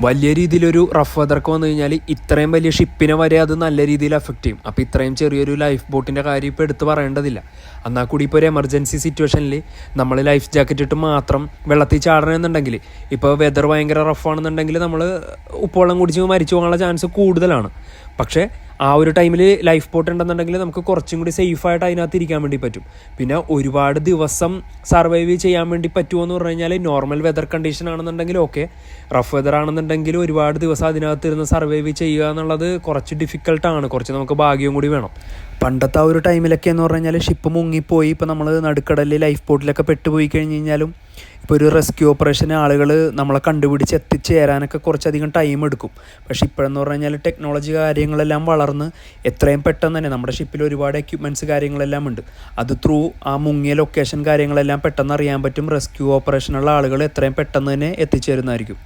വലിയ രീതിയിലൊരു റഫ് വെതർക്ക് വന്നു കഴിഞ്ഞാൽ ഇത്രയും വലിയ ഷിപ്പിനെ വരെ അത് നല്ല രീതിയിൽ എഫക്റ്റ് ചെയ്യും. അപ്പോൾ ഇത്രയും ചെറിയൊരു ലൈഫ് ബോട്ടിൻ്റെ കാര്യം ഇപ്പോൾ എടുത്ത് പറയേണ്ടതില്ല. എന്നാൽ കൂടി ഇപ്പോൾ ഒരു എമർജൻസി സിറ്റുവേഷനിൽ നമ്മൾ ലൈഫ് ജാക്കറ്റ് ഇട്ട് മാത്രം വെള്ളത്തിൽ ചാടണമെന്നുണ്ടെങ്കിൽ, ഇപ്പോൾ വെതർ ഭയങ്കര റഫാണെന്നുണ്ടെങ്കിൽ നമ്മൾ ഉപ്പുവെള്ളം കുടിച്ച് മരിച്ചു പോകാനുള്ള ചാൻസ് കൂടുതലാണ്. പക്ഷേ ആ ഒരു ടൈമിൽ ലൈഫ് ബോട്ട് ഉണ്ടെന്നുണ്ടെങ്കിൽ നമുക്ക് കുറച്ചും കൂടി സേഫായിട്ട് അതിനകത്ത് ഇരിക്കാൻ വേണ്ടി പറ്റും. പിന്നെ ഒരുപാട് ദിവസം സർവൈവ് ചെയ്യാൻ വേണ്ടി പറ്റുമോ എന്ന് പറഞ്ഞു കഴിഞ്ഞാൽ നോർമൽ വെതർ കണ്ടീഷൻ ആണെന്നുണ്ടെങ്കിൽ ഓക്കെ. റഫ് വെതർ ആണെന്നുണ്ടെങ്കിൽ ഒരുപാട് ദിവസം അതിനകത്ത് ഇരുന്ന് സർവൈവ് ചെയ്യുക എന്നുള്ളത് കുറച്ച് ഡിഫിക്കൽട്ടാണ്. കുറച്ച് നമുക്ക് ഭാഗ്യവും കൂടി വേണം. പണ്ടത്തെ ആ ഒരു ടൈമിലൊക്കെ എന്ന് പറഞ്ഞു കഴിഞ്ഞാൽ ഷിപ്പ് മുങ്ങിപ്പോയി ഇപ്പോൾ നമ്മൾ നടുക്കടലിൽ ലൈഫ് ബോട്ടിലൊക്കെ പെട്ടുപോയി കഴിഞ്ഞ് കഴിഞ്ഞാലും ഇപ്പോൾ ഒരു റെസ്ക്യൂ ഓപ്പറേഷന് ആളുകൾ നമ്മളെ കണ്ടുപിടിച്ച് എത്തിച്ചേരാനൊക്കെ കുറച്ചധികം ടൈം എടുക്കും. പക്ഷേ ഇപ്പോഴെന്ന് പറഞ്ഞു കഴിഞ്ഞാൽ ടെക്നോളജി കാര്യങ്ങളെല്ലാം വളർന്ന് എത്രയും പെട്ടെന്ന് തന്നെ നമ്മുടെ ഷിപ്പിൽ ഒരുപാട് എക്യുപ്മെൻറ്റ്സ് കാര്യങ്ങളെല്ലാം ഉണ്ട്. അത് ത്രൂ ആ മുങ്ങിയ ലൊക്കേഷൻ കാര്യങ്ങളെല്ലാം പെട്ടെന്ന് അറിയാൻ പറ്റും. റെസ്ക്യൂ ഓപ്പറേഷനുള്ള ആളുകൾ എത്രയും പെട്ടെന്ന് തന്നെ എത്തിച്ചേരുന്നതായിരിക്കും.